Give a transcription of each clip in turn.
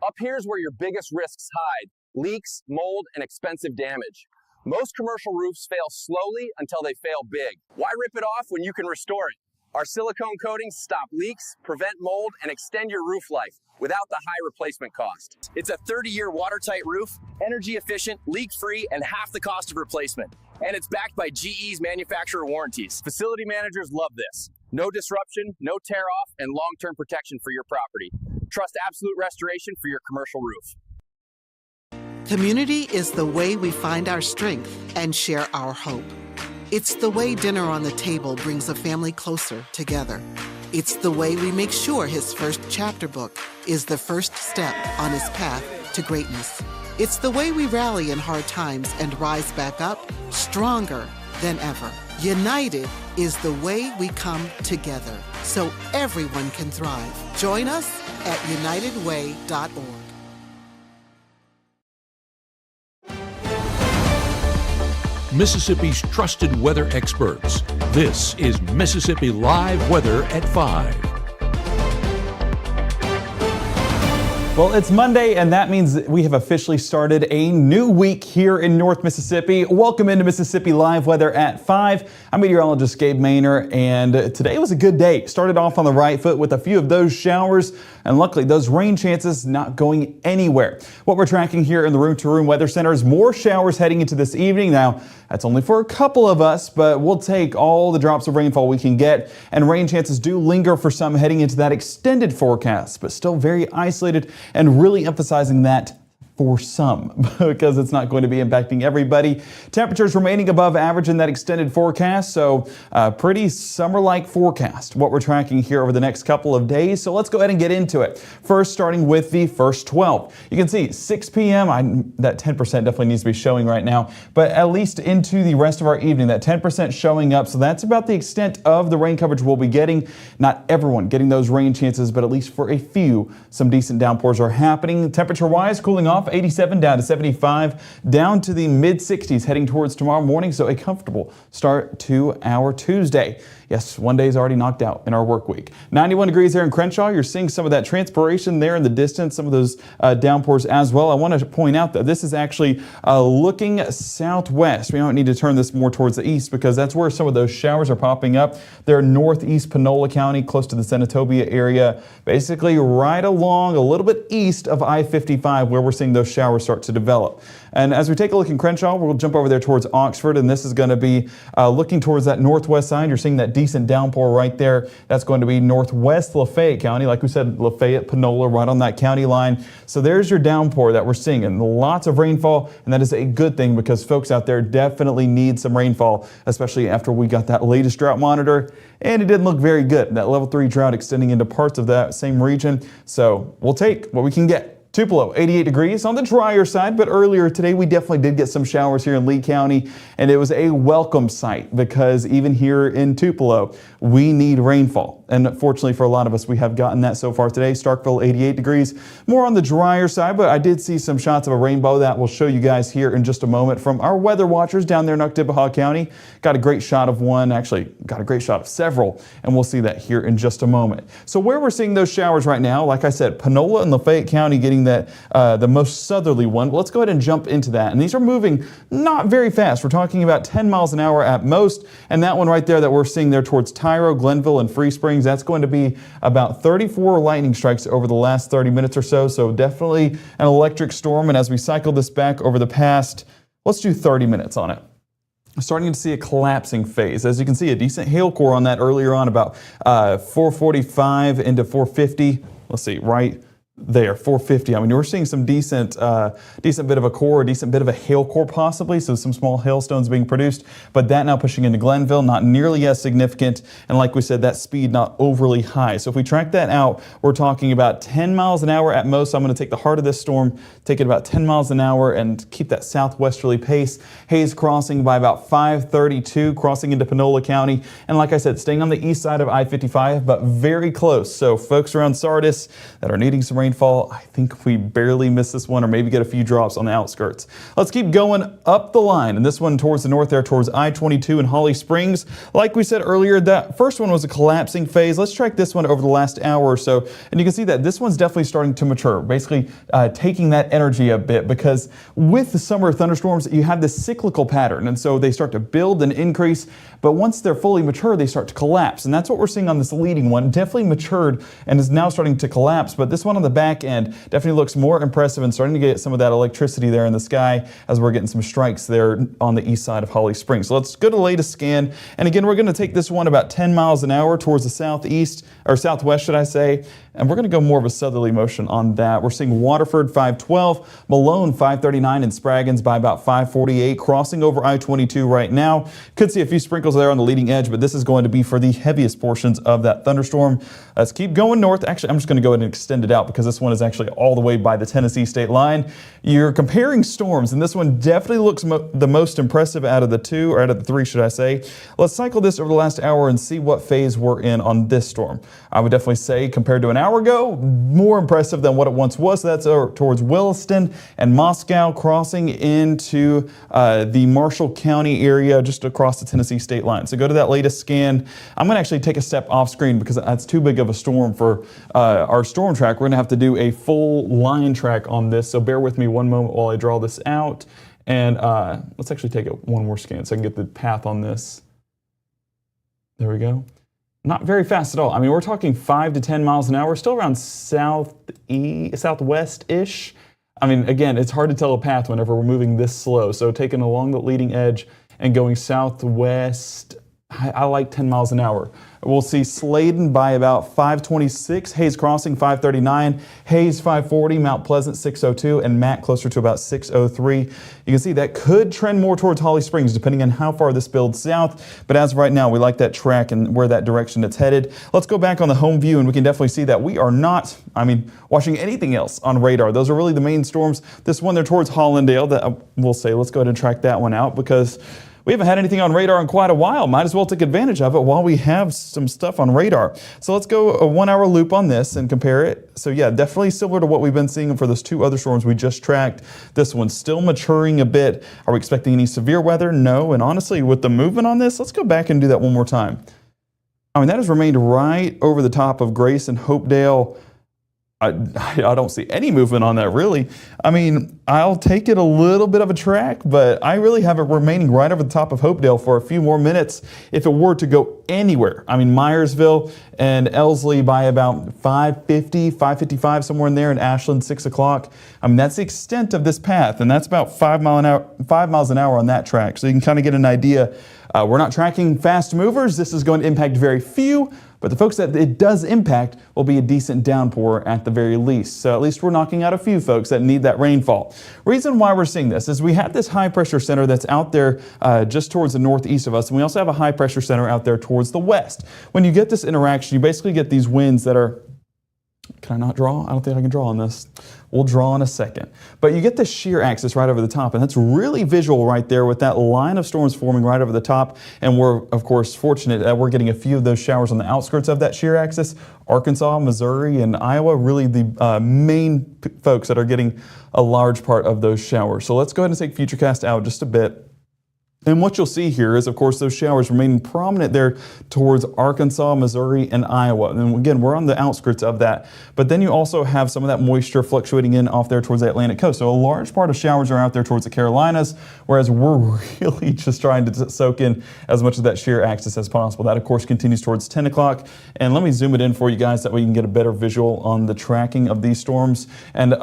Up here's where your biggest risks hide: leaks, mold, and expensive damage. Most commercial roofs fail slowly until they fail big. Why rip it off when you can restore it? Our silicone coatings stop leaks, prevent mold, and extend your roof life without the high replacement cost. It's a 30-year watertight roof, energy efficient, leak-free, and half the cost of replacement. And it's backed by GE's manufacturer warranties. Facility managers love this. No disruption, no tear-off, and long-term protection for your property. Trust Absolute Restoration for your commercial roof. Community is the way we find our strength and share our hope. It's the way dinner on the table brings a family closer together. It's the way we make sure his first chapter book is the first step on his path to greatness. It's the way we rally in hard times and rise back up stronger than ever. United is the way we come together so everyone can thrive. Join us at unitedway.org. Mississippi's trusted weather experts. This is Mississippi Live Weather at 5. Well, it's Monday, and that means we have officially started a new week here in North Mississippi. Welcome into Mississippi Live Weather at 5. I'm meteorologist Gabe Maynor, and today was a good day. Started off on the right foot with a few of those showers, and luckily those rain chances not going anywhere. What we're tracking here in the Room to Room Weather Center is more showers heading into this evening. Now, that's only for a couple of us, but we'll take all the drops of rainfall we can get, and rain chances do linger for some heading into that extended forecast, but still very isolated, and really emphasizing that for some because it's not going to be impacting everybody. Temperatures remaining above average in that extended forecast, so pretty summer-like forecast, what we're tracking here over the next couple of days. So let's go ahead and get into it. First, starting with the first 12. You can see 6 p.m., that 10% definitely needs to be showing right now, but at least into the rest of our evening, that 10% showing up. So that's about the extent of the rain coverage we'll be getting. Not everyone getting those rain chances, but at least for a few, some decent downpours are happening. Temperature-wise, cooling off 87 down to 75, down to the mid-60s heading towards tomorrow morning, so a comfortable start to our Tuesday. Yes, one day is already knocked out in our work week. 91 degrees here in Crenshaw. You're seeing some of that transpiration there in the distance, some of those downpours as well. I want to point out that this is actually looking southwest. We don't need to turn this more towards the east because that's where some of those showers are popping up. They're northeast Panola County, close to the Senatobia area, basically right along a little bit east of I-55 where we're seeing those showers start to develop. And as we take a look in Crenshaw, we'll jump over there towards Oxford, and this is going to be looking towards that northwest side. You're seeing that decent downpour right there. That's going to be northwest Lafayette County. Like we said, Lafayette, Panola, right on that county line. So there's your downpour that we're seeing, and lots of rainfall, and that is a good thing because folks out there definitely need some rainfall, especially after we got that latest drought monitor, and it didn't look very good. That level 3 drought extending into parts of that same region. So we'll take what we can get. Tupelo, 88 degrees on the drier side, but earlier today we definitely did get some showers here in Lee County, and it was a welcome sight because even here in Tupelo, we need rainfall. And fortunately for a lot of us, we have gotten that so far today. Starkville, 88 degrees, more on the drier side, but I did see some shots of a rainbow that we'll show you guys here in just a moment from our weather watchers down there in Oktibbeha County. Got a great shot of one, actually got a great shot of several, and we'll see that here in just a moment. So where we're seeing those showers right now, like I said, Panola and Lafayette County getting that the most southerly one. Well, let's go ahead and jump into that. And these are moving not very fast. We're talking about 10 miles an hour at most. And that one right there that we're seeing there towards Tyro, Glenville, and Free Springs, that's going to be about 34 lightning strikes over the last 30 minutes or so. So definitely an electric storm. And as we cycle this back over the past, let's do 30 minutes on it. Starting to see a collapsing phase. As you can see, a decent hail core on that earlier on, about 445 into 450. Let's see, right there, 450. I mean, we're seeing some decent bit of a core, a decent bit of a hail core possibly, so some small hailstones being produced, but that now pushing into Glenville, not nearly as significant, and like we said, that speed not overly high. So if we track that out, we're talking about 10 miles an hour at most. I'm going to take the heart of this storm, take it about 10 miles an hour, and keep that southwesterly pace. Haze crossing by about 5:32, crossing into Panola County, and like I said, staying on the east side of I-55, but very close. So folks around Sardis that are needing some rain rainfall. I think we barely miss this one or maybe get a few drops on the outskirts. Let's keep going up the line. And this one towards the north there, towards I-22 and Holly Springs. Like we said earlier, that first one was a collapsing phase. Let's track this one over the last hour or so. And you can see that this one's definitely starting to mature, basically taking that energy a bit, because with the summer thunderstorms, you have this cyclical pattern. And so they start to build and increase, but once they're fully mature, they start to collapse. And that's what we're seeing on this leading one. Definitely matured and is now starting to collapse. But this one on the back end definitely looks more impressive and starting to get some of that electricity there in the sky as we're getting some strikes there on the east side of Holly Springs. So let's go to the latest scan. And again, we're going to take this one about 10 miles an hour towards the southeast, or southwest, should I say. And we're going to go more of a southerly motion on that. We're seeing Waterford 512, Malone 539, and Spraggins by about 548, crossing over I-22 right now. Could see a few sprinkles there on the leading edge, but this is going to be for the heaviest portions of that thunderstorm. Let's keep going north. Actually, I'm just going to go ahead and extend it out because this one is actually all the way by the Tennessee state line. You're comparing storms, and this one definitely looks the most impressive out of the two, or out of the three, should I say. Let's cycle this over the last hour and see what phase we're in on this storm. I would definitely say, compared to an hour ago, more impressive than what it once was. That's towards Williston and Moscow, crossing into the Marshall County area just across the Tennessee state line. So go to that latest scan. I'm going to actually take a step off screen because that's too big of a storm for our storm track. We're going to have to do a full line track on this. So bear with me one moment while I draw this out. And let's actually take one more scan so I can get the path on this. There we go. Not very fast at all. I mean, we're talking 5 to 10 miles an hour, still around southwest-ish. I mean, again, it's hard to tell a path whenever we're moving this slow. So taking along the leading edge and going southwest, I like 10 miles an hour. We'll see Sladen by about 526, Hayes Crossing 539, Hayes 540, Mount Pleasant 602, and Matt closer to about 603. You can see that could trend more towards Holly Springs depending on how far this builds south, but as of right now, we like that track and where that direction it's headed. Let's go back on the home view and we can definitely see that we are not, watching anything else on radar. Those are really the main storms. This one there towards Hollandale, that we'll say, let's go ahead and track that one out because we haven't had anything on radar in quite a while. Might as well take advantage of it while we have some stuff on radar. So let's go a 1 hour loop on this and compare it. So yeah, definitely similar to what we've been seeing for those two other storms we just tracked. This one's still maturing a bit. Are we expecting any severe weather? No. And honestly, with the movement on this, let's go back and do that one more time. That has remained right over the top of Grace and Hopedale. I don't see any movement on that, really. I'll take it a little bit of a track, but I really have it remaining right over the top of Hopedale for a few more minutes if it were to go anywhere. Myersville and Elsley by about 550, 555, somewhere in there, and Ashland 6 o'clock. That's the extent of this path, and that's about 5 miles an hour on that track. So you can kind of get an idea. We're not tracking fast movers. This is going to impact very few, but the folks that it does impact will be a decent downpour at the very least. So at least we're knocking out a few folks that need that rainfall. Reason why we're seeing this is we have this high pressure center that's out there just towards the northeast of us, and we also have a high pressure center out there towards the west. When you get this interaction, you basically get these winds that are, can I not draw? I don't think I can draw on this. We'll draw in a second. But you get this shear axis right over the top, and that's really visual right there with that line of storms forming right over the top. And we're, of course, fortunate that we're getting a few of those showers on the outskirts of that shear axis. Arkansas, Missouri, and Iowa, really the main folks that are getting a large part of those showers. So let's go ahead and take Futurecast out just a bit. And what you'll see here is, of course, those showers remaining prominent there towards Arkansas, Missouri, and Iowa. And again, we're on the outskirts of that. But then you also have some of that moisture fluctuating in off there towards the Atlantic coast. So a large part of showers are out there towards the Carolinas, whereas we're really just trying to soak in as much of that shear axis as possible. That, of course, continues towards 10 o'clock. And let me zoom it in for you guys so that we can get a better visual on the tracking of these storms. And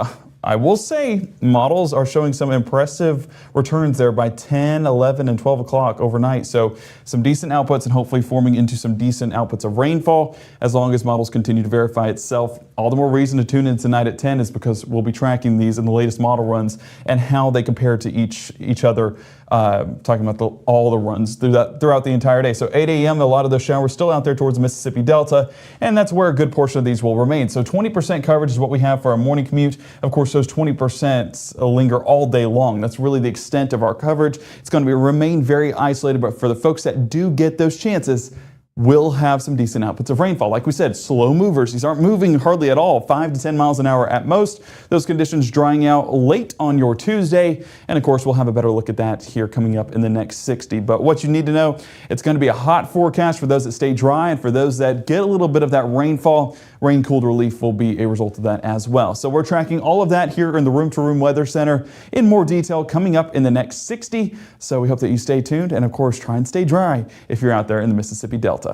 I will say models are showing some impressive returns there by 10, 11, and 12 o'clock overnight. So some decent outputs and hopefully forming into some decent outputs of rainfall as long as models continue to verify itself. All the more reason to tune in tonight at 10 is because we'll be tracking these in the latest model runs and how they compare to each other, talking about all the runs throughout the entire day. So 8 a.m., a lot of those showers still out there towards the Mississippi Delta, and that's where a good portion of these will remain. So 20% coverage is what we have for our morning commute. Of course, those 20% linger all day long. That's really the extent of our coverage. It's going to remain very isolated, but for the folks that do get those chances, will have some decent outputs of rainfall. Like we said, slow movers. These aren't moving hardly at all, 5 to 10 miles an hour at most. Those conditions drying out late on your Tuesday. And of course, we'll have a better look at that here coming up in the next 60. But what you need to know, it's going to be a hot forecast for those that stay dry, and for those that get a little bit of that rainfall, rain-cooled relief will be a result of that as well. So we're tracking all of that here in the Room to Room Weather Center in more detail coming up in the next 60. So we hope that you stay tuned, and of course, try and stay dry if you're out there in the Mississippi Delta.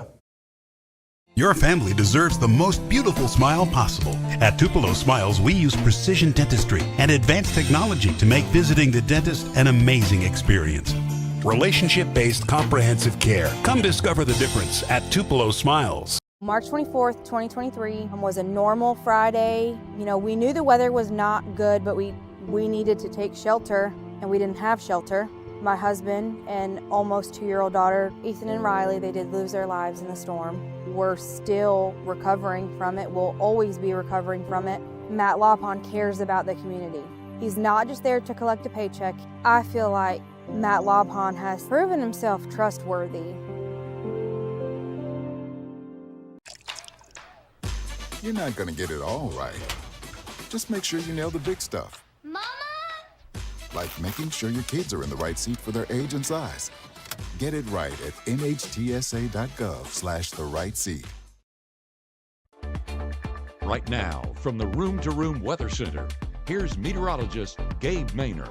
Your family deserves the most beautiful smile possible. At Tupelo Smiles, we use precision dentistry and advanced technology to make visiting the dentist an amazing experience. Relationship-based comprehensive care. Come discover the difference at Tupelo Smiles. March 24th, 2023 was a normal Friday. You know, we knew the weather was not good, but we needed to take shelter, and we didn't have shelter. My husband and almost 2-year-old daughter, Ethan and Riley, they did lose their lives in the storm. We're still recovering from it. We'll always be recovering from it. Matt Laupon cares about the community. He's not just there to collect a paycheck. I feel like Matt Laupon has proven himself trustworthy. You're not gonna get it all right. Just make sure you nail the big stuff. Mama! Like making sure your kids are in the right seat for their age and size. Get it right at nhtsa.gov/the right seat. Right now, from the Room to Room Weather Center, here's meteorologist Gabe Maynor.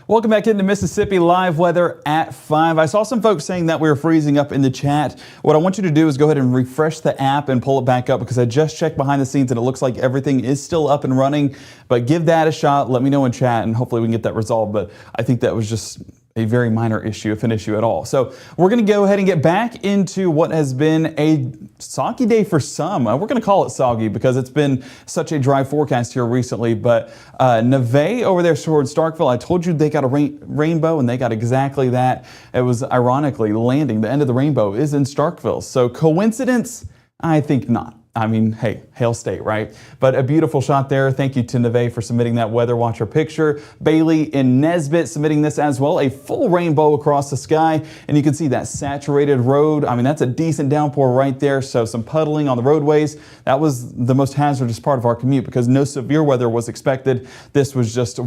Welcome back into Mississippi Live Weather at 5. I saw some folks saying that we were freezing up in the chat. What I want you to do is go ahead and refresh the app and pull it back up, because I just checked behind the scenes and it looks like everything is still up and running. But give that a shot. Let me know in chat and hopefully we can get that resolved. But I think that was just a very minor issue, if an issue at all. So we're going to go ahead and get back into what has been a soggy day for some. We're going to call it soggy because it's been such a dry forecast here recently. But Neve over there towards Starkville, I told you they got a rainbow, and they got exactly that. It was ironically landing. The end of the rainbow is in Starkville. So coincidence? I think not. I mean, hey, Hail State, right? But a beautiful shot there. Thank you to Neve for submitting that Weather Watcher picture. Bailey in Nesbitt submitting this as well. A full rainbow across the sky. And you can see that saturated road. I mean, that's a decent downpour right there. So some puddling on the roadways. That was the most hazardous part of our commute because no severe weather was expected. This was just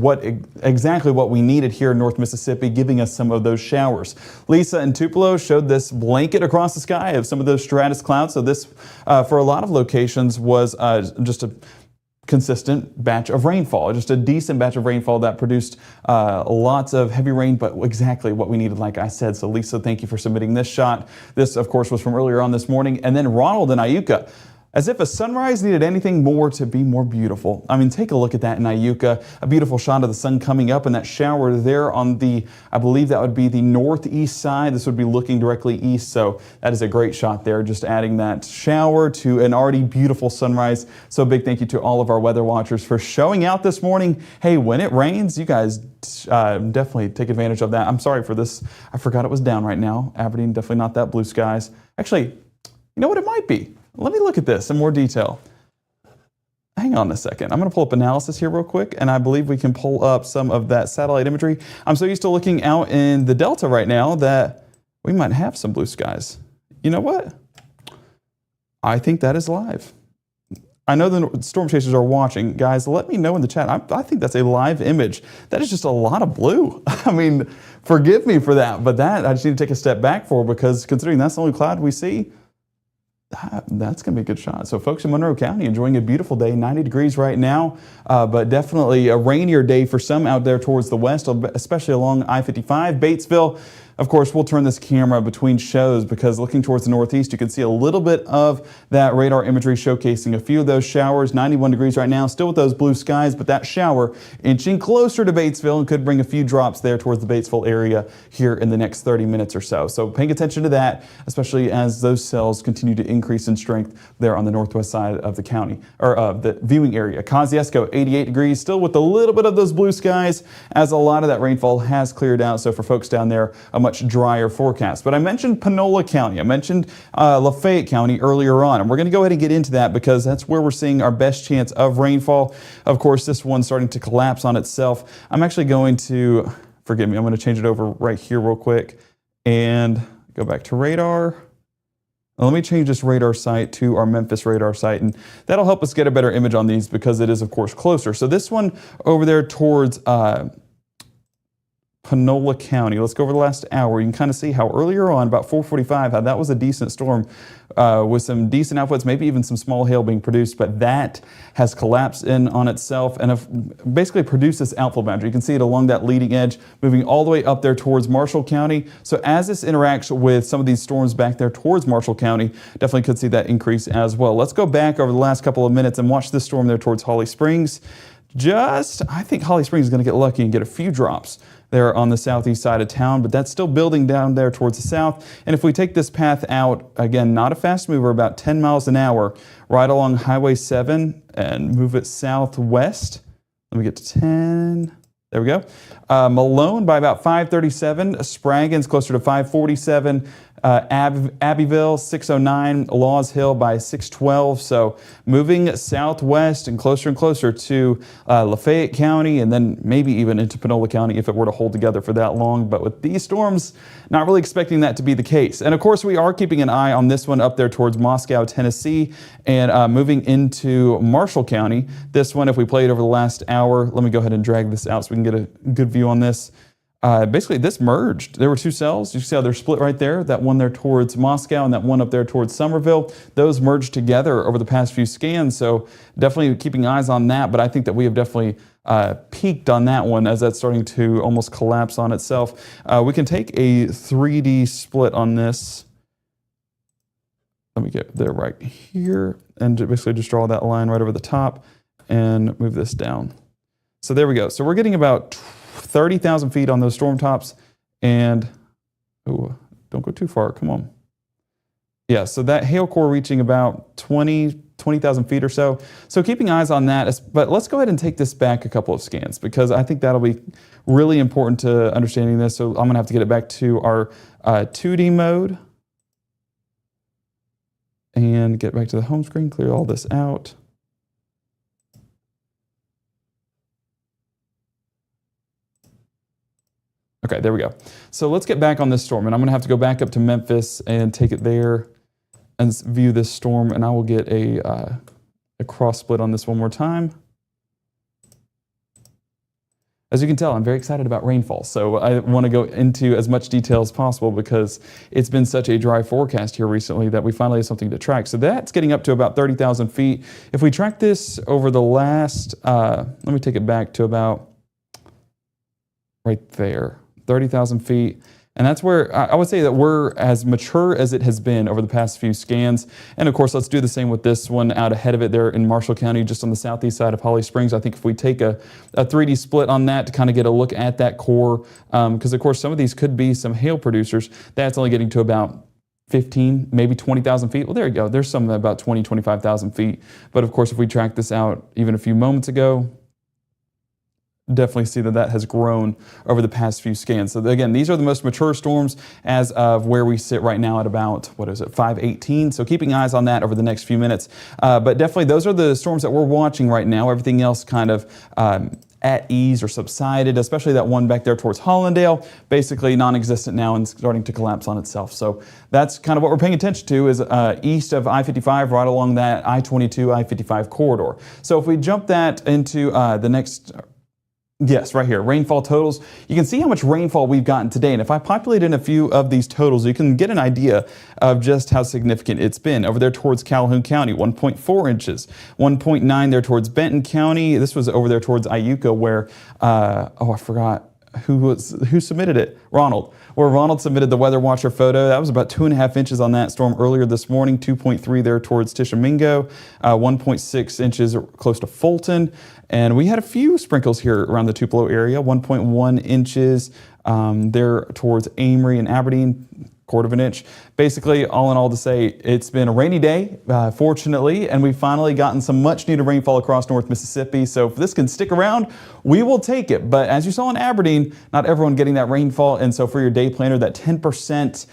exactly what we needed here in North Mississippi, giving us some of those showers. Lisa in Tupelo showed this blanket across the sky of some of those stratus clouds. So this, for a lot of locations, was just a consistent batch of rainfall, just a decent batch of rainfall that produced lots of heavy rain, but exactly what we needed, like I said. So Lisa, thank you for submitting this shot. This, of course, was from earlier on this morning. And then Ronald in Iuka. As if a sunrise needed anything more to be more beautiful. I mean, take a look at that in Iuka. A beautiful shot of the sun coming up and that shower there on the, I believe that would be the northeast side. This would be looking directly east. So that is a great shot there. Just adding that shower to an already beautiful sunrise. So big thank you to all of our weather watchers for showing out this morning. Hey, when it rains, you guys definitely take advantage of that. I'm sorry for this. I forgot it was down right now. Aberdeen, definitely not that blue skies. Actually, you know what it might be? Let me look at this in more detail. Hang on a second. I'm going to pull up analysis here real quick, and I believe we can pull up some of that satellite imagery. I'm so used to looking out in the Delta right now that we might have some blue skies. You know what? I think that is live. I know the storm chasers are watching. Guys, let me know in the chat. I think that's a live image. That is just a lot of blue. I mean, forgive me for that, but that I just need to take a step back for, because considering that's the only cloud we see, that's going to be a good shot. So folks in Monroe County enjoying a beautiful day, 90 degrees right now, but definitely a rainier day for some out there towards the west, especially along I-55, Batesville. Of course, we'll turn this camera between shows because looking towards the northeast, you can see a little bit of that radar imagery showcasing a few of those showers. 91 degrees right now, still with those blue skies, but that shower inching closer to Batesville and could bring a few drops there towards the Batesville area here in the next 30 minutes or so. So paying attention to that, especially as those cells continue to increase in strength there on the northwest side of the county, or the viewing area. Kosciuszko, 88 degrees, still with a little bit of those blue skies as a lot of that rainfall has cleared out. So for folks down there, much drier forecast. But I mentioned Panola County, I mentioned Lafayette County earlier on, and we're going to go ahead and get into that because that's where we're seeing our best chance of rainfall. Of course, this one's starting to collapse on itself. I'm actually going to, forgive me, I'm going to change it over right here real quick and go back to radar. Now, let me change this radar site to our Memphis radar site, and that'll help us get a better image on these because it is, of course, closer. So this one over there towards Panola County. Let's go over the last hour. You can kind of see how earlier on, about 4:45, how that was a decent storm with some decent outputs, maybe even some small hail being produced, but that has collapsed in on itself and basically produced this outflow boundary. You can see it along that leading edge, moving all the way up there towards Marshall County. So as this interacts with some of these storms back there towards Marshall County, definitely could see that increase as well. Let's go back over the last couple of minutes and watch this storm there towards Holly Springs. I think Holly Springs is going to get lucky and get a few drops there on the southeast side of town, but that's still building down there towards the south. And if we take this path out, again, not a fast mover, about 10 miles an hour, right along Highway 7 and move it southwest. Let me get to 10. There we go. Malone by about 537. Spraggins closer to 547. Abbeville 609. Laws Hill by 612. So moving southwest and closer to Lafayette County and then maybe even into Panola County if it were to hold together for that long. But with these storms, not really expecting that to be the case. And of course, we are keeping an eye on this one up there towards Moscow, Tennessee, and moving into Marshall County. This one, if we play it over the last hour, let me go ahead and drag this out so we can get a good view on this. Basically, this merged. There were two cells. You see how they're split right there? That one there towards Moscow and that one up there towards Somerville. Those merged together over the past few scans, so definitely keeping eyes on that. But I think that we have definitely peaked on that one as that's starting to almost collapse on itself. We can take a 3D split on this. Let me get there right here and basically just draw that line right over the top and move this down. So there we go. So we're getting about 30,000 feet on those storm tops, and don't go too far, come on. Yeah, so that hail core reaching about 20,000 feet or so. So keeping eyes on that, but let's go ahead and take this back a couple of scans because I think that'll be really important to understanding this. So I'm gonna have to get it back to our 2D mode and get back to the home screen, clear all this out. Okay, there we go. So let's get back on this storm, and I'm going to have to go back up to Memphis and take it there and view this storm, and I will get a cross split on this one more time. As you can tell, I'm very excited about rainfall, so I want to go into as much detail as possible because it's been such a dry forecast here recently that we finally have something to track. So that's getting up to about 30,000 feet. If we track this over the last, let me take it back to about right there. 30,000 feet. And that's where I would say that we're as mature as it has been over the past few scans. And of course, let's do the same with this one out ahead of it there in Marshall County, just on the southeast side of Holly Springs. I think if we take a 3D split on that to kind of get a look at that core, because of course, some of these could be some hail producers, that's only getting to about 15, maybe 20,000 feet. Well, there you go. There's some about 20, 25,000 feet. But of course, if we track this out even a few moments ago, definitely see that has grown over the past few scans. So again, these are the most mature storms as of where we sit right now at about, 518. So keeping eyes on that over the next few minutes. But definitely those are the storms that we're watching right now. Everything else kind of at ease or subsided, especially that one back there towards Hollandale, basically non-existent now and starting to collapse on itself. So that's kind of what we're paying attention to is east of I-55, right along that I-22, I-55 corridor. So if we jump that into the next, yes, right here, rainfall totals. You can see how much rainfall we've gotten today. And if I populate in a few of these totals, you can get an idea of just how significant it's been. Over there towards Calhoun County, 1.4 inches, 1.9 there towards Benton County. This was over there towards Iuka where, I forgot who submitted it, Ronald. Where Ronald submitted the Weather Watcher photo. That was about 2.5 inches on that storm earlier this morning, 2.3 there towards Tishomingo, 1.6 inches close to Fulton. And we had a few sprinkles here around the Tupelo area, 1.1 inches there towards Amory and Aberdeen, quarter of an inch. Basically, all in all to say, it's been a rainy day, fortunately, and we've finally gotten some much needed rainfall across North Mississippi. So if this can stick around, we will take it. But as you saw in Aberdeen, not everyone getting that rainfall. And so for your day planner, that 10%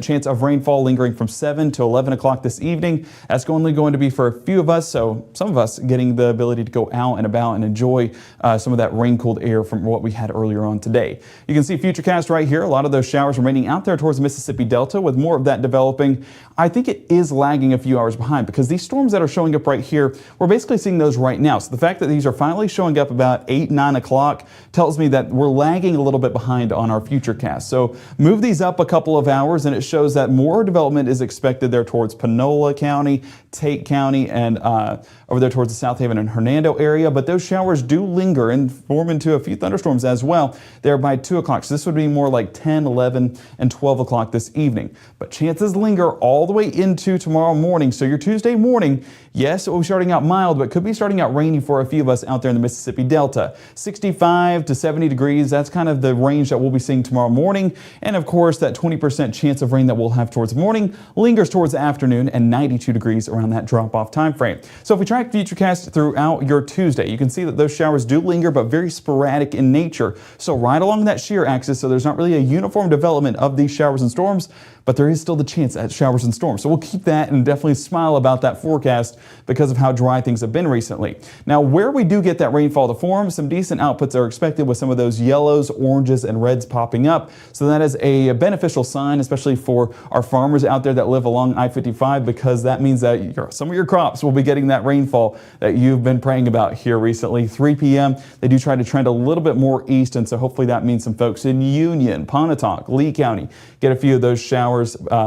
chance of rainfall lingering from 7 to 11 o'clock this evening. That's only going to be for a few of us. So some of us getting the ability to go out and about and enjoy some of that rain-cooled air from what we had earlier on today. You can see Futurecast right here. A lot of those showers remaining out there towards the Mississippi Delta, with more of that developing. I think it is lagging a few hours behind because these storms that are showing up right here, we're basically seeing those right now. So the fact that these are finally showing up about 8, 9 o'clock tells me that we're lagging a little bit behind on our Futurecast. So move these up a couple of hours and it shows that more development is expected there towards Panola County, Tate County, and over there towards the South Haven and Hernando area. But those showers do linger and form into a few thunderstorms as well there by 2 o'clock. So this would be more like 10, 11, and 12 o'clock this evening. But chances linger all the way into tomorrow morning. So your Tuesday morning, yes, it will be starting out mild, but could be starting out rainy for a few of us out there in the Mississippi Delta. 65 to 70 degrees, that's kind of the range that we'll be seeing tomorrow morning. And of course, that 20% chance of rain that we'll have towards morning lingers towards the afternoon, and 92 degrees around that drop-off time frame. So if we track Futurecast throughout your Tuesday, you can see that those showers do linger, but very sporadic in nature. So right along that shear axis, so there's not really a uniform development of these showers and storms, but there is still the chance at showers and storms. So we'll keep that and definitely smile about that forecast because of how dry things have been recently. Now, where we do get that rainfall to form, some decent outputs are expected with some of those yellows, oranges, and reds popping up. So that is a beneficial sign, especially for our farmers out there that live along I-55, because that means that some of your crops will be getting that rainfall that you've been praying about here recently. 3 p.m., they do try to trend a little bit more east, and so hopefully that means some folks in Union, Pontotoc, Lee County get a few of those showers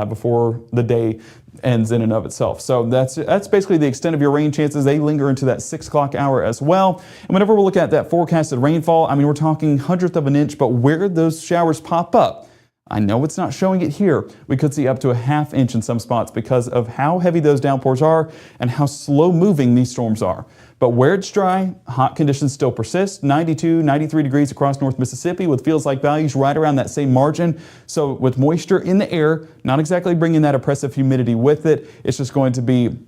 before the day ends in and of itself. So that's basically the extent of your rain chances. They linger into that 6 o'clock hour as well. And whenever we're looking at that forecasted rainfall, I mean, we're talking 1/100th of an inch, but where those showers pop up, I know it's not showing it here. We could see up to a 1/2 inch in some spots because of how heavy those downpours are and how slow moving these storms are. But where it's dry, hot conditions still persist. 92, 93 degrees across North Mississippi with feels-like values right around that same margin. So with moisture in the air, not exactly bringing that oppressive humidity with it, it's just going to be,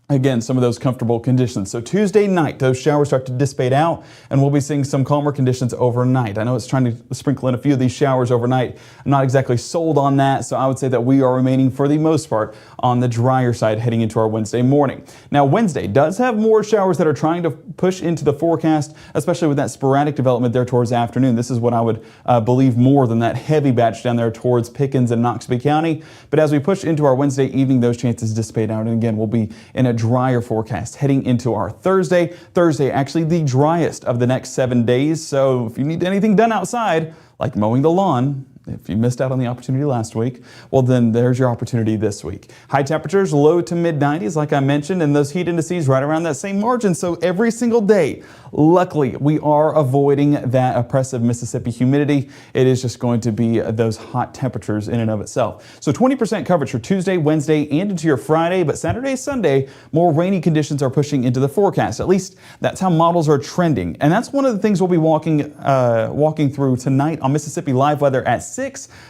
again, some of those comfortable conditions. So Tuesday night, those showers start to dissipate out, and we'll be seeing some calmer conditions overnight. I know it's trying to sprinkle in a few of these showers overnight. I'm not exactly sold on that, so I would say that we are remaining, for the most part, on the drier side heading into our Wednesday morning. Now, Wednesday does have more showers that are trying to push into the forecast, especially with that sporadic development there towards the afternoon. This is what I would believe more than that heavy batch down there towards Pickens and Noxubee County. But as we push into our Wednesday evening, those chances dissipate out, and again, we'll be in a drier forecast heading into our Thursday. Thursday, actually the driest of the next 7 days. So if you need anything done outside, like mowing the lawn, if you missed out on the opportunity last week, well, then there's your opportunity this week. High temperatures, low to mid 90s, like I mentioned, and those heat indices right around that same margin. So every single day, luckily, we are avoiding that oppressive Mississippi humidity. It is just going to be those hot temperatures in and of itself. So 20% coverage for Tuesday, Wednesday, and into your Friday, but Saturday, Sunday, more rainy conditions are pushing into the forecast. At least that's how models are trending. And that's one of the things we'll be walking through tonight on Mississippi Live Weather at 6.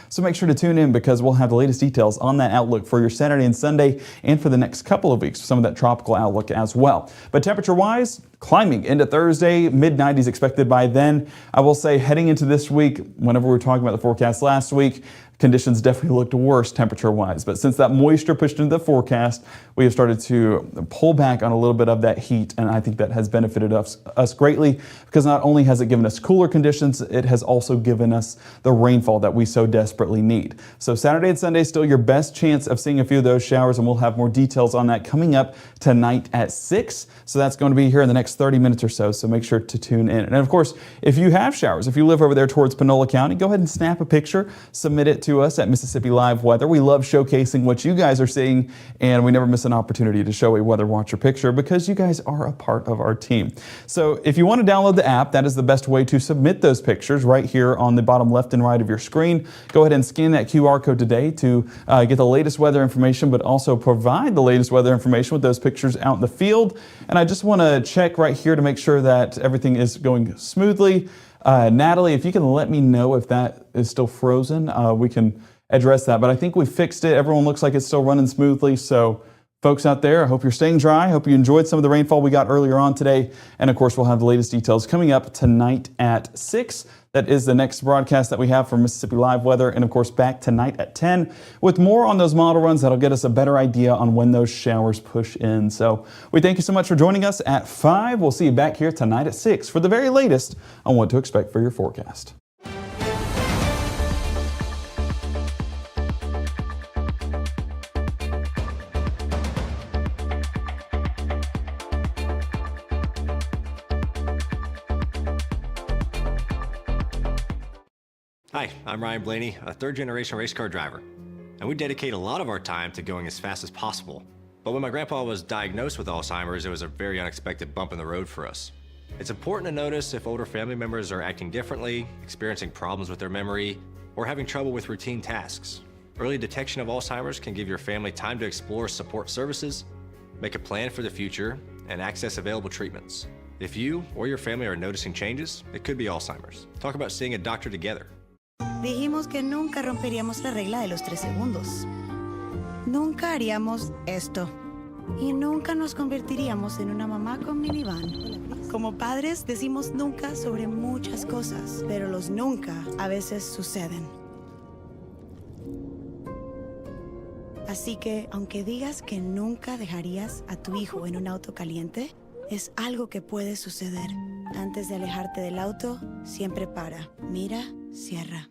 So make sure to tune in because we'll have the latest details on that outlook for your Saturday and Sunday and for the next couple of weeks, some of that tropical outlook as well. But temperature-wise, climbing into Thursday, mid-90s expected by then. I will say heading into this week, whenever we were talking about the forecast last week, conditions definitely looked worse temperature-wise. But since that moisture pushed into the forecast, we have started to pull back on a little bit of that heat, and I think that has benefited us greatly because not only has it given us cooler conditions, it has also given us the rainfall that we so desperately need. So Saturday and Sunday, still your best chance of seeing a few of those showers, and we'll have more details on that coming up tonight at 6. So that's going to be here in the next 30 minutes or so make sure to tune in. And of course, if you have showers, if you live over there towards Panola County, go ahead and snap a picture, submit it to us at Mississippi Live Weather. We love showcasing what you guys are seeing, and we never miss an opportunity to show a Weather Watcher picture because you guys are a part of our team. So if you want to download the app, that is the best way to submit those pictures right here on the bottom left and right of your screen. Go ahead and scan that QR code today to get the latest weather information, but also provide the latest weather information with those pictures out in the field. And I just want to check right here to make sure that everything is going smoothly. Natalie, if you can let me know if that is still frozen, we can address that. But I think we fixed it. Everyone looks like it's still running smoothly. So folks out there, I hope you're staying dry. I hope you enjoyed some of the rainfall we got earlier on today. And of course, we'll have the latest details coming up tonight at 6. That is the next broadcast that we have for Mississippi Live Weather. And of course, back tonight at 10 with more on those model runs that'll get us a better idea on when those showers push in. So we thank you so much for joining us at 5. We'll see you back here tonight at 6 for the very latest on what to expect for your forecast. Hi, I'm Ryan Blaney, a third-generation race car driver, and we dedicate a lot of our time to going as fast as possible. But when my grandpa was diagnosed with Alzheimer's, it was a very unexpected bump in the road for us. It's important to notice if older family members are acting differently, experiencing problems with their memory, or having trouble with routine tasks. Early detection of Alzheimer's can give your family time to explore support services, make a plan for the future, and access available treatments. If you or your family are noticing changes, it could be Alzheimer's. Talk about seeing a doctor together. Dijimos que nunca romperíamos la regla de los 3 segundos. Nunca haríamos esto. Y nunca nos convertiríamos en una mamá con minivan. Como padres decimos nunca sobre muchas cosas, pero los nunca a veces suceden. Así que, aunque digas que nunca dejarías a tu hijo en un auto caliente, es algo que puede suceder. Antes de alejarte del auto, siempre para, mira, cierra.